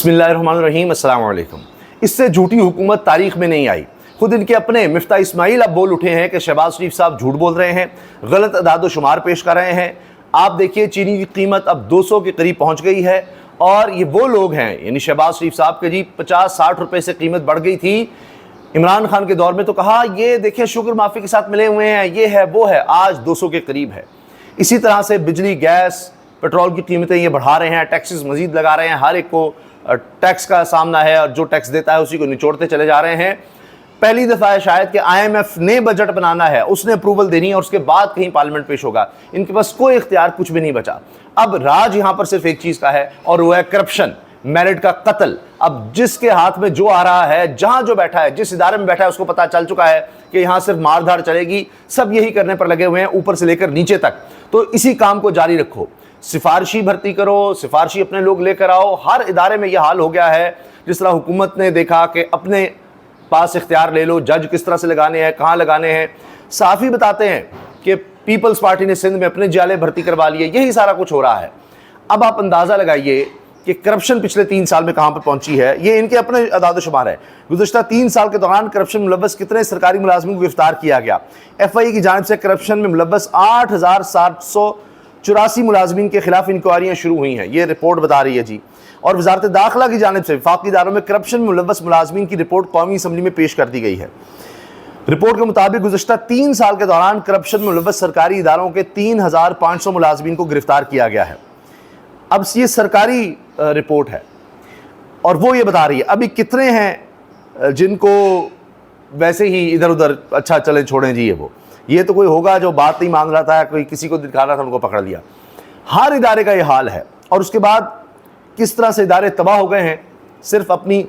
बिस्मिल्लाहिर्रहमानिर्रहीम, अस्सलाम वालेकुम। इससे झूठी हुकूमत तारीख में नहीं आई। खुद इनके अपने मिफ्ता इस्माइल अब बोल उठे हैं कि शहबाज शरीफ साहब झूठ बोल रहे हैं, गलत अदाद शुमार पेश कर रहे हैं। आप देखिए चीनी की कीमत अब 200 के करीब पहुंच गई है और ये वो लोग हैं, यानी शहबाज शरीफ साहब के जी 50-60 रुपए से कीमत बढ़ गई थी इमरान खान के दौर में, तो कहा ये देखिए शुगर माफी के साथ मिले हुए हैं, ये है वो है, आज 200 के करीब है। इसी तरह से बिजली, गैस, पेट्रोल की कीमतें ये बढ़ा रहे हैं, टैक्सेस मजीद लगा रहे हैं, हर एक को टैक्स का सामना है और जो टैक्स देता है उसी को निचोड़ते चले जा रहे हैं। पहली दफ़ा है शायद कि IMF ने बजट बनाना है, उसने अप्रूवल देनी है और उसके बाद कहीं पार्लियामेंट पेश होगा। इनके पास कोई इख्तियार कुछ भी नहीं बचा। अब राज यहां पर सिर्फ एक चीज़ का है और वो है करप्शन, मेरिट का कत्ल। अब जिसके हाथ में जो आ रहा है, जहां जो बैठा है, जिस इदारे में बैठा है, उसको पता चल चुका है कि यहां सिर्फ मारधाड़ चलेगी। सब यही करने पर लगे हुए हैं, ऊपर से लेकर नीचे तक। तो इसी काम को जारी रखो, सिफारशी भर्ती करो, सिफारशी अपने लोग लेकर आओ। हर इदारे में यह हाल हो गया है। जिस तरह हुकूमत ने देखा कि अपने पास इख्तियार ले लो, जज किस तरह से लगाने हैं, कहाँ लगाने हैं, साफ ही बताते हैं कि पीपल्स पार्टी ने सिंध में अपने जाले भर्ती करवा लिए। यही सारा कुछ हो रहा है। अब आप अंदाज़ा लगाइए कि करप्शन पिछले 3 साल में कहाँ पर पहुंची है। ये इनके अपने अदाद शुमार है। गुज़श्ता 3 साल के दौरान करप्शन में मुलव्वस कितने सरकारी मुलाजमिन को गिरफ्तार किया गया। FI की जानिब से करप्शन में मुलव्वस 8,784 मुलाजमिन के खिलाफ इंक्वायरियाँ शुरू हुई हैं, ये रिपोर्ट बता रही है जी। और वजारत दाखिला की जानिब से वफाकी इदारों में करप्शन में मुलव्वस मुलाजमिन की रिपोर्ट कौमी असम्बली में पेश कर दी गई है। रिपोर्ट के मुताबिक गुज़श्ता 3 साल के दौरान करप्शन में मुलव्वस सरकारी इदारों के 3,500 मुलाजमिन को गिरफ्तार किया गया है। अब ये सरकारी रिपोर्ट है और वो ये बता रही है अभी कितने हैं जिनको वैसे ही इधर उधर अच्छा चले छोड़ें जी। ये तो कोई होगा जो बात नहीं मान रहा था, कोई किसी को दिखा रहा था, उनको पकड़ लिया। हर इदारे का ये हाल है। और उसके बाद किस तरह से इदारे तबाह हो गए हैं, सिर्फ अपनी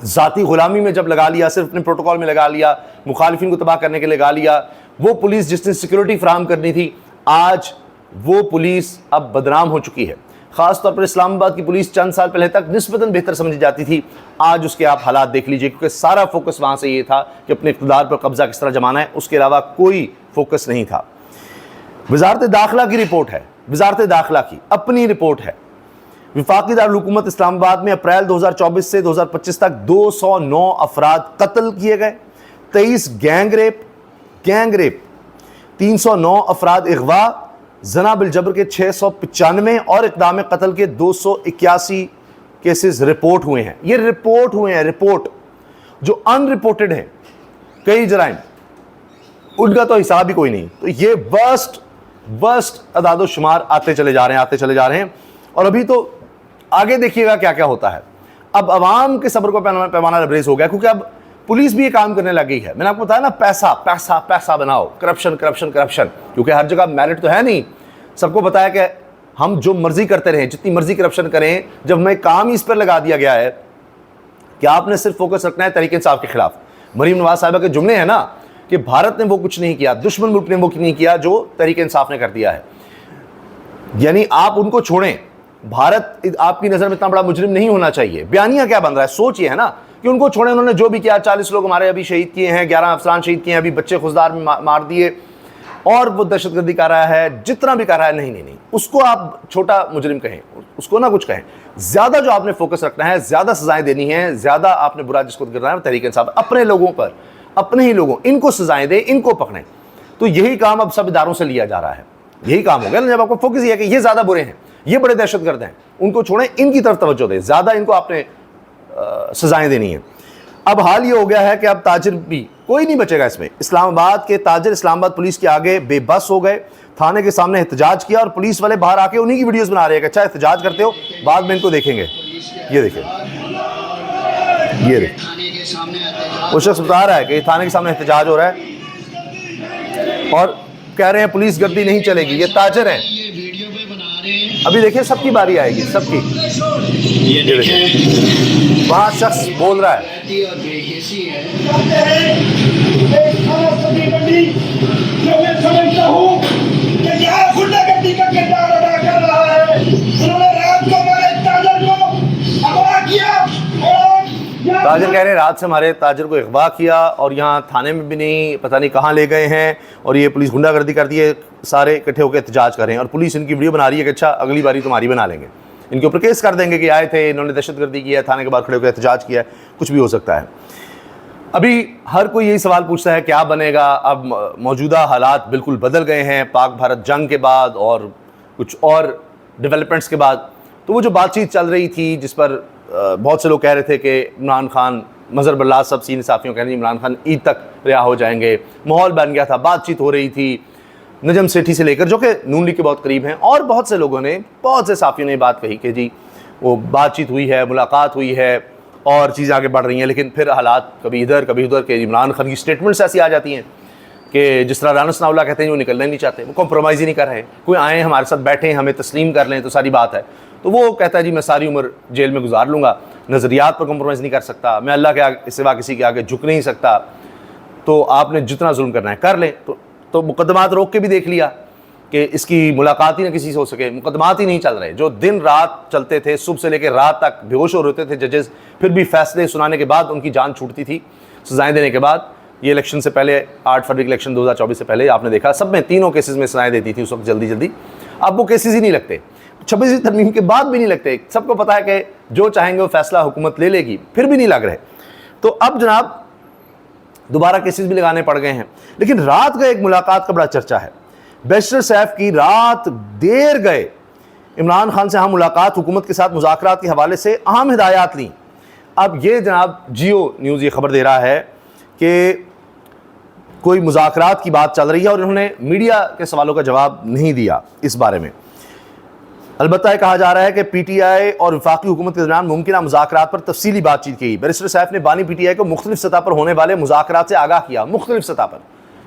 ज़ाती ग़ुलामी में जब लगा लिया, सिर्फ अपने प्रोटोकॉल में लगा लिया, मुखालिफिन को तबाह करने के लिए लगा लिया। वो पुलिस जिसने सिक्योरिटी फराहम करनी थी, आज वो पुलिस अब बदनाम हो चुकी है। ख़ासतौर पर इस्लामाबाद की पुलिस चंद साल पहले तक निस्बतन बेहतर समझी जाती थी, आज उसके आप हालात देख लीजिए, क्योंकि सारा फोकस वहाँ से ये था कि अपने इक़्तिदार पर कब्ज़ा किस तरह जमाना है, उसके अलावा कोई फोकस नहीं था। वजारत दाखिला की रिपोर्ट है, वजारत दाखिला की अपनी रिपोर्ट है। वफाकी दारुल हुकूमत इस्लामाबाद में अप्रैल 2024 से 2025 तक 209 अफराद कत्ल किए गए, 23 गैंग रेप, 309 अफराद अगवा, जना बिलजबर के 695 और इक़दाम कत्ल के 281 केसेस रिपोर्ट हुए हैं। ये रिपोर्ट हुए हैं, रिपोर्ट जो अनरिपोर्टेड हैं। कई जराइम उनका तो हिसाब ही कोई नहीं। तो ये वर्स्ट अदाद शुमार आते चले जा रहे हैं और अभी तो आगे देखिएगा क्या क्या होता है। अब अवाम के सब्र को पैमाना लबरेज हो गया, क्योंकि अब पुलिस भी ये काम करने लग गई है। मैंने आपको बताया ना, पैसा पैसा पैसा बनाओ, करप्शन करप्शन करप्शन, क्योंकि हर जगह मेरिट तो है नहीं। सबको बताया कि हम जो मर्जी करते रहें, जितनी मर्जी करप्शन करें, जब हमें काम ही इस पर लगा दिया गया है कि आपने सिर्फ फोकस रखना है तहरीक इंसाफ के खिलाफ। मरीम नवाज साहिबा के जुमले हैं ना कि भारत ने वो कुछ नहीं किया, दुश्मन मुल्क ने वो नहीं किया जो तहरीक इंसाफ ने कर दिया है। यानी आप उनको छोड़ें, भारत आपकी नज़र में इतना बड़ा मुजरिम नहीं होना चाहिए। बयानिया क्या बन रहा है, सोच ये है ना कि उनको छोड़ें, उन्होंने जो भी किया, 40 लोग हमारे अभी शहीद किए हैं, 11 अफसरान शहीद किए हैं, अभी बच्चे खुशदार में मार दिए, और वो दहशतगर्दी कर रहा है, जितना भी कर रहा है, नहीं, उसको आप छोटा मुजरिम कहें, उसको ना कुछ कहें। ज़्यादा जो आपने फोकस रखना है, ज़्यादा सजाएं देनी है, ज़्यादा आपने बुरा जिसको करना है तहरीक इंसाफ, अपने लोगों पर, अपने ही लोगों, इनको सजाएं दें, इनको पकड़ें। तो यही काम अब सब इदारों से लिया जा रहा है। यही काम हो गया ना, जब आपको फोकस ये है कि ये ज़्यादा बुरे हैं, ये बड़े दहशतगर्द हैं, उनको छोड़ें, इनकी तरफ तवज्जो दें, ज़्यादा इनको आपने सजाएं देनी है। अब हाल ये हो गया है कि अब ताजिर भी कोई नहीं बचेगा इसमें। इस्लामाबाद के ताजिर इस्लामाबाद पुलिस के आगे बेबस हो गए, थाने के सामने एहतजाज किया और पुलिस वाले बाहर आके उन्हीं की वीडियोस बना रहे हैं कि अच्छा एहतजाज करते हो, बाद में इनको देखेंगे। ये देखिए, ये वो शख्स बता रहा है कि थाने के सामने एहतजाज हो रहा है और कह रहे हैं पुलिस गर्दी नहीं चलेगी। ये ताजिर हैं, अभी देखिए सबकी बारी आएगी, सबकी। ये देखिए वहाँ शख्स बोल रहा है, ताजिर कह रहे हैं रात से हमारे ताजिर को अगवा किया और यहाँ थाने में भी नहीं, पता नहीं कहाँ ले गए हैं, और ये पुलिस गुंडागर्दी कर दी है, सारे इकट्ठे होकर एहतजाज कर रहे हैं और पुलिस इनकी वीडियो बना रही है कि अच्छा अगली बारी तुम्हारी बना लेंगे। इनके ऊपर केस कर देंगे कि आए थे, इन्होंने दहशतगर्दी की है, थाने के बाहर खड़े होकर एहतजाज किया है, कुछ भी हो सकता है। अभी हर कोई यही सवाल पूछता है क्या बनेगा। अब मौजूदा हालात बिल्कुल बदल गए हैं पाक भारत जंग के बाद और कुछ और डेवलपमेंट्स के बाद। तो वो जो बातचीत चल रही थी जिस पर बहुत से लोग कह रहे थे कि इमरान खान, मज़हर बल्लाज सब सीनियर साफियों कह रहे थे इमरान खान ईद तक रिहा हो जाएंगे, माहौल बन गया था, बातचीत हो रही थी नजम सेठी से लेकर जो कि नून लीग के बहुत करीब हैं, और बहुत से लोगों ने, बहुत से साफियों ने बात कही कि जी वो बातचीत हुई है, मुलाकात हुई है और चीज़ें आगे बढ़ रही हैं। लेकिन फिर हालात कभी इधर कभी उधर के इमरान खान की स्टेटमेंट्स ऐसी आ जाती हैं कि जिस तरह राना सनाउल्लाह कहते हैं वो निकलना ही नहीं चाहते, वो कॉम्प्रोमाइज़ ही नहीं कर रहे, कोई आए हमारे साथ बैठे हमें तस्लीम कर लें तो सारी बात है। तो वो कहता है जी मैं सारी उम्र जेल में गुजार लूँगा, नज़रियात पर कॉम्प्रोमाइज़ नहीं कर सकता, मैं अल्लाह के सिवा किसी के आगे झुक नहीं सकता, तो आपने जितना जुल्म करना है कर लें। तो मुकदमात रोक के भी देख लिया कि इसकी मुलाकात ही ना किसी से हो सके, मुकदमात ही नहीं चल रहे, जो दिन रात चलते थे, सुबह से लेकर रात तक बेहोश हो रहते थे जजेस, फिर भी फैसले सुनाने के बाद उनकी जान छूटती थी, सजाएं देने के बाद। ये इलेक्शन से पहले 8 फरवरी इलेक्शन 2024 से पहले आपने देखा सब में तीनों केसेस में सजाएं देती थी उस वक्त जल्दी जल्दी। अब वो केसेस ही नहीं लगते, 26वीं तरमीम के बाद भी नहीं लगते। सबको पता है कि जो चाहेंगे वो फैसला हुकूमत ले लेगी, फिर भी नहीं लग रहे। तो अब जनाब दोबारा केसेस भी लगाने पड़ गए हैं। लेकिन रात का एक मुलाकात का बड़ा चर्चा है, बैरिस्टर सैफ की रात देर गए इमरान खान से मुलाकात, हुकूमत के साथ मुज़ाकरात के हवाले से अहम हिदायत ली। अब ये जनाब जियो न्यूज़ ये खबर दे रहा है कि कोई मुज़ाकरात की बात चल रही है और इन्होंने मीडिया के सवालों का जवाब नहीं दिया इस बारे में। अलबत्ता यह कहा जा रहा है कि पीटीआई और वफाकी हुकूमत के दरमियान मुमकिन मुज़ाकरात पर तफसीली बातचीत की। बैरिस्टर सैफ ने बानी पीटीआई को मुख्तलिफ सतह पर होने वाले मुज़ाकरात से आगाह किया, मुख्तलिफ सतह पर,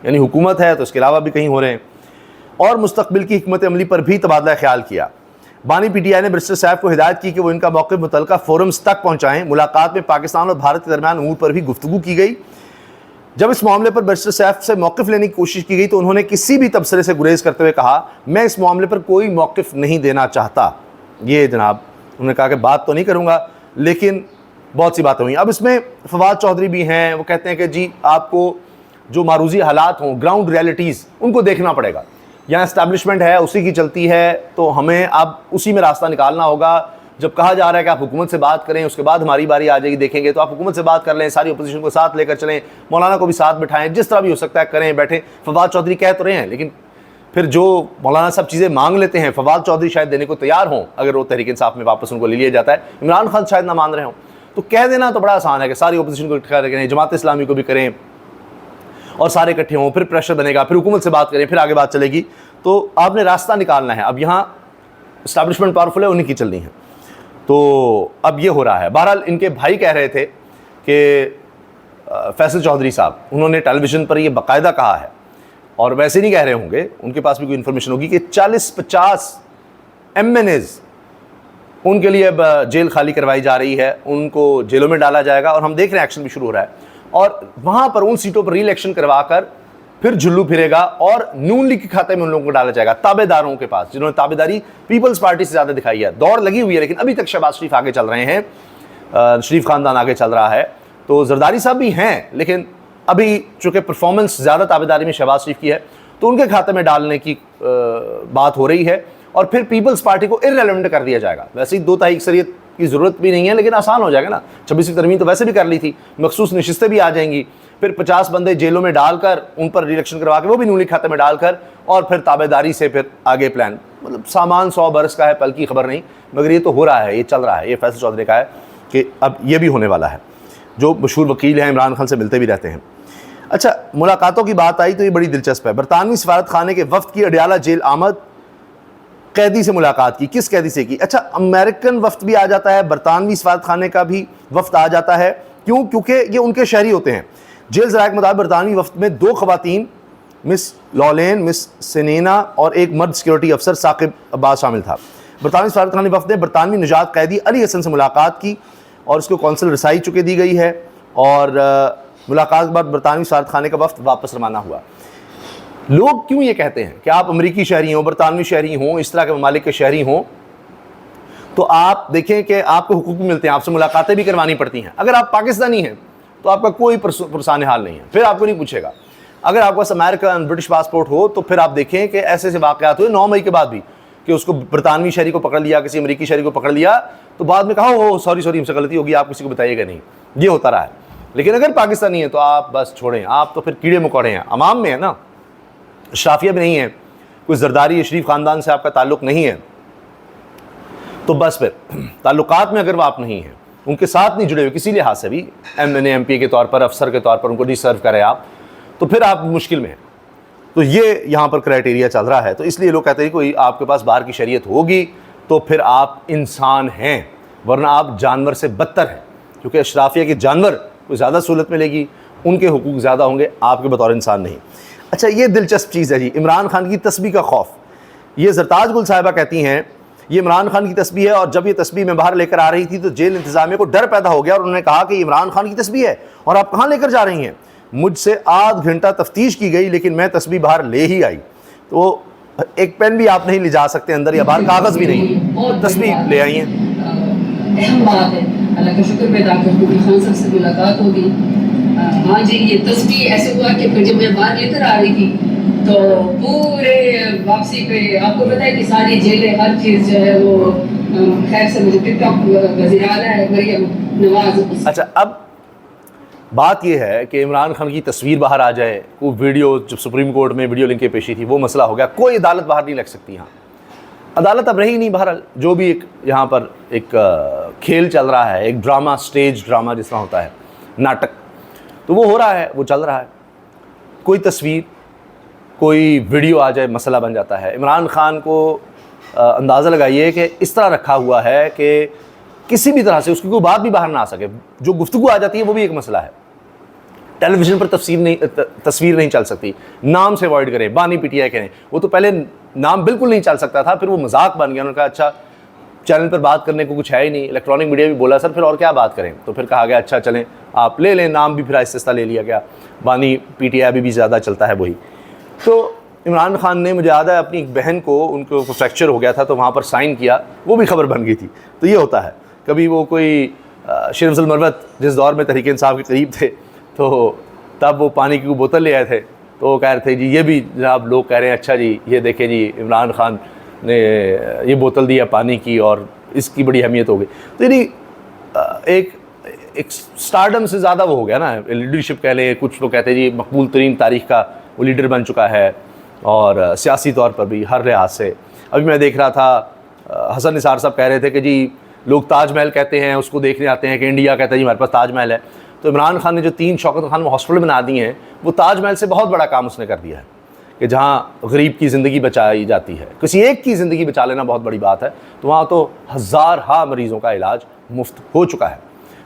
यानी हुकूमत है तो इसके अलावा भी कहीं हो रहे हैं, और मुस्तकबिल की हिकमत अमली पर भी तबादला ख्याल किया। बानी पीटीआई ने बैरिस्टर सैफ को हिदायत की कि वो इनका मौक़िफ़ मुतल्लिक़ा फोरम्स तक पहुँचाएँ। मुलाकात में पाकिस्तान और भारत के दरमियान अमूर पर भी गुफ्तगू की गई। जब इस मामले पर बैरिस्टर सैफ से मौक़िफ़ लेने की कोशिश की गई तो उन्होंने किसी भी तबसरे से गुरेज करते हुए कहा मैं इस मामले पर कोई मौक़िफ़ नहीं देना चाहता। ये जनाब उन्होंने कहा कि बात तो नहीं करूँगा, लेकिन बहुत सी बातें हुई। अब इसमें फवाद चौधरी भी हैं, वो कहते हैं कि जी आपको जो मारूजी हालात हों, ग्राउंड रियलिटीज़, उनको देखना पड़ेगा। यहाँ इस्टेब्लिशमेंट है, उसी की चलती है, तो हमें अब उसी में रास्ता निकालना होगा। जब कहा जा रहा है कि आप हुकूमत से बात करें, उसके बाद हमारी बारी आ जाएगी देखेंगे, तो आप हुकूमत से बात कर लें, सारी अपोजिशन को साथ लेकर चलें, मौलाना को भी साथ बिठाएं, जिस तरह भी हो सकता है करें, बैठें। फवाद चौधरी कह तो रहे हैं, लेकिन फिर जो मौलाना सब चीज़ें मांग लेते हैं, फवाद चौधरी शायद देने को तैयार हों अगर वो तहरीक इंसाफ में वापस उनको ले लिया जाता है, इमरान खान शायद ना मान रहे हों। तो कह देना तो बड़ा आसान है कि सारी अपोजिशन को इकट्ठा करें, जमात इस्लामी को भी करें और सारे इकट्ठे हों, फिर प्रेशर बनेगा, फिर हुकूमत से बात करें, फिर आगे बात चलेगी। तो आपने रास्ता निकालना है। अब यहाँ इस्टेब्लिशमेंट पावरफुल है, उन्हीं की चलनी है। तो अब ये हो रहा है। बहरहाल इनके भाई कह रहे थे कि फैसल चौधरी साहब, उन्होंने टेलीविज़न पर ये बाकायदा कहा है, और वैसे नहीं कह रहे होंगे, उनके पास भी कोई इन्फॉर्मेशन होगी कि 40-50 MNAs उनके लिए अब जेल खाली करवाई जा रही है, उनको जेलों में डाला जाएगा, और हम देख रहे हैं एक्शन भी शुरू हो रहा है। और वहाँ पर उन सीटों पर री इलेक्शन करवा कर फिर जुल्लू फिरेगा और नून लीग के खाते में उन लोगों को डाला जाएगा, ताबेदारों के पास, जिन्होंने ताबेदारी पीपल्स पार्टी से ज़्यादा दिखाई है। दौड़ लगी हुई है, लेकिन अभी तक शहबाज शरीफ आगे चल रहे हैं, शरीफ खानदान आगे चल रहा है, तो जरदारी साहब भी हैं, लेकिन अभी चूँकि परफॉर्मेंस ज़्यादा ताबेदारी में शहबाज शरीफ की है, तो उनके खाते में डालने की बात हो रही है, और फिर पीपल्स पार्टी को इररेलेवेंट कर दिया जाएगा। वैसे ही 2 तारीख अक्सरियत की ज़रूरत भी नहीं है, लेकिन आसान हो जाएगा ना। 26वीं तरमीम तो वैसे भी कर ली थी, मखसूस नशिस्तें भी आ जाएंगी, फिर 50 बंदे जेलों में डालकर उन पर रिलेक्शन करवा के वो भी नून लीग खाते में डालकर, और फिर ताबेदारी से फिर आगे प्लान। मतलब सामान 100 बरस का है, पल की खबर नहीं, मगर ये तो हो रहा है, ये चल रहा है। ये फैसल चौधरी का है कि अब ये भी होने वाला है। जो मशहूर वकील हैं, इमरान खान से मिलते भी रहते हैं। अच्छा, मुलाकातों की बात आई तो ये बड़ी दिलचस्प है। बरतानवी सफारत खाने के वफ्द की अडियाला जेल आमद, कैदी से मुलाकात की। किस कैदी से की? अच्छा, अमेरिकन वफ्द भी आ जाता है, बरतानवी सफारत खाने का भी वफ्द आ जाता है। क्यों? क्योंकि ये उनके शहरी होते हैं। जेल ज़राए के मुताबिक बरतानवी वफ्द में 2 खवातीन, मिस लॉलेन, मिस सिनेना, और एक मर्द सिक्योरिटी अफसर साकिब अब्बास शामिल था। बरतानवी सफारत खाने वफ्द ने बरतानवी निजात कैदी अली हसन से मुलाकात की और उसको कौंसल रसाई चुके दी गई है, और मुलाकात के बाद बरतानवी सफारत खाने का वफ्द वापस रवाना हुआ। लोग क्यों ये कहते हैं कि आप अमरीकी शहरी हों, बरतानवी शहरी हों, इस तरह के ममालिक के शहरी हों, तो आप देखें कि आपको हुकूक भी मिलते हैं, आपसे मुलाकातें भी करवानी पड़ती हैं। अगर आप पाकिस्तानी हैं तो आपका कोई पुरसान हाल नहीं है, फिर आपको नहीं पूछेगा। अगर आपके पास अमेरिकन, ब्रिटिश पासपोर्ट हो तो फिर आप देखें कि ऐसे ऐसे वाक़यात हुए 9 मई के बाद भी कि उसको बरतानवी शहरी को पकड़ लिया, किसी अमेरिकी शहरी को पकड़ लिया, तो बाद में कहा हो सॉरी हमसे गलती होगी, आप किसी को बताइएगा नहीं, ये होता रहा है। लेकिन अगर पाकिस्तानी है तो आप बस छोड़ें, आप तो फिर कीड़े मकोड़े हैं, अवाम में है ना, अशराफिया में नहीं है, कोई जरदारी शरीफ ख़ानदान से आपका ताल्लुक़ नहीं है, तो बस फिर ताल्लुकात में अगर वो आप नहीं हैं, उनके साथ नहीं जुड़े हुए किसी लिहाज से भी, MNA MP के तौर पर, अफसर के तौर पर उनको नहीं सर्व करें आप, तो फिर आप मुश्किल में हैं। तो ये यहाँ पर क्राइटेरिया चल रहा है। तो इसलिए लोग कहते हैं कोई आपके पास बाहर की शरीयत होगी तो फिर आप इंसान हैं, वरना आप जानवर से बदतर हैं, क्योंकि अशराफिया के जानवर को ज़्यादा सहूलत मिलेगी, उनके हुकूक ज़्यादा होंगे, आपके बतौर इंसान नहीं। अच्छा, ये दिलचस्प चीज़ है जी, इमरान खान की तस्बीह का खौफ। ये जरताज गुल साहिबा कहती हैं ये इमरान खान की तस्बीह है, और जब ये तस्बीह मैं बाहर लेकर आ रही थी तो जेल इंतज़ामिया को डर पैदा हो गया और उन्होंने कहा कि इमरान खान की तस्बीह है और आप कहाँ लेकर जा रही हैं। मुझसे आध घंटा तफ्तीश की गई लेकिन मैं तस्बीह बाहर ले ही आई। तो एक पेन भी आप नहीं ले जा सकते अंदर, या बाहर कागज़ भी नहीं, तस्बीह ले आई हैं। अहम बात है, अल्लाह का शुक्र मैं अदा करती हूँ, खान साहब से मुलाकात होगी। हाँ जी, ये तस्बीह ऐसे हुआ कि फिर जब मैं बाहर लेकर आ रही थी तो पूरे वापसी पे आपको पता है कि सारी जेलें, हर चीज़ जो है वो खैर से मुझे टिकटॉक वज़ीर आला है मरियम नवाज। अच्छा, अब बात यह है कि इमरान खान की तस्वीर बाहर आ जाए, वो वीडियो जब सुप्रीम कोर्ट में वीडियो लिंक की पेशी थी वो मसला हो गया, कोई अदालत बाहर नहीं लग सकती। यहाँ अदालत अब रही नहीं। बहरहाल जो भी एक यहाँ पर एक खेल चल रहा है, एक ड्रामा, स्टेज ड्रामा जिस तरह होता है, नाटक, तो वो हो रहा है, वो चल रहा है। कोई तस्वीर, कोई वीडियो आ जाए, मसला बन जाता है। इमरान खान को अंदाज़ा लगाइए कि इस तरह रखा हुआ है कि किसी भी तरह से उसकी कोई बात भी बाहर ना आ सके, जो गुफ्तगू आ जाती है वो भी एक मसला है। टेलीविज़न पर तस्वीर नहीं चल सकती, नाम से अवॉइड करें, बानी PTI करें। वो तो पहले नाम बिल्कुल नहीं चल सकता था, फिर वो मजाक बन गया। उन्होंने कहा अच्छा चैनल पर बात करने को कुछ है ही नहीं, इलेक्ट्रॉनिक मीडिया भी बोला सर फिर और क्या बात करें, तो फिर कहा गया अच्छा चलें आप ले लें, नाम भी फिर आहिस्ता ले लिया गया। बानी PTI अभी भी ज़्यादा चलता है वही। तो इमरान खान ने, मुझे याद है, अपनी एक बहन को, उनको फ्रैक्चर हो गया था तो वहाँ पर साइन किया, वो भी खबर बन गई थी। तो ये होता है। कभी वो कोई शेर अफजल मरवत जिस दौर में तहरीक इंसाफ के करीब थे, तो तब वो पानी की बोतल ले आए थे, तो वो कह रहे थे जी ये भी जनाब, लोग कह रहे हैं अच्छा जी ये देखें जी इमरान खान ने ये बोतल दिया पानी की और इसकी बड़ी अहमियत हो गई। तो यानी एक स्टारडम से ज़्यादा वो हो गया ना, लीडरशिप कह लें। कुछ लोग कहते हैं जी मकबूल तरीन तारीख़ का वो लीडर बन चुका है, और सियासी तौर पर भी हर लिहाज से। अभी मैं देख रहा था हसन निसार साहब कह रहे थे कि जी लोग ताजमहल कहते हैं, उसको देखने आते हैं कि इंडिया कहता है जी हमारे पास ताजमहल है। तो इमरान खान ने जो 3 शौकत खान हॉस्पिटल बना दिए हैं, वो ताजमहल से बहुत बड़ा काम उसने कर दिया है कि जहाँ गरीब की ज़िंदगी बचाई जाती है, किसी एक की ज़िंदगी बचा लेना बहुत बड़ी बात है। तो वहाँ तो हज़ार मरीज़ों का इलाज मुफ्त हो चुका है।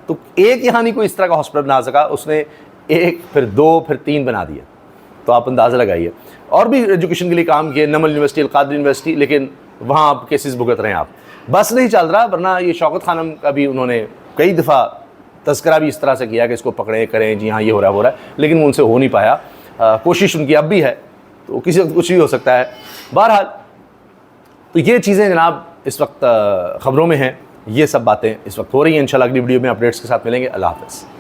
तो एक यहाँ नहीं कोई इस तरह का हॉस्पिटल बना सका, उसने 1, फिर 2, फिर 3 बना दिए। तो आप अंदाज़ा लगाइए। और भी एजुकेशन के लिए काम किए, नमल यूनिवर्सिटी, अलकादरी यूनिवर्सिटी, लेकिन वहाँ आप केसेस भुगत रहे हैं आप। बस नहीं चल रहा, वरना ये शौकत खानम का भी उन्होंने कई दफ़ा तस्करा भी इस तरह से किया कि इसको पकड़ें करें जी हाँ ये हो रहा है, लेकिन उनसे हो नहीं पाया। कोशिश उनकी अब भी है, तो किसी वक्त कुछ भी हो सकता है। बहरहाल तो ये चीज़ें जनाब इस वक्त ख़बरों में हैं, ये सब बातें इस वक्त हो रही हैं। इंशाल्लाह अगली वीडियो में अपडेट्स के साथ मिलेंगे। अल्लाह हाफ़िज़।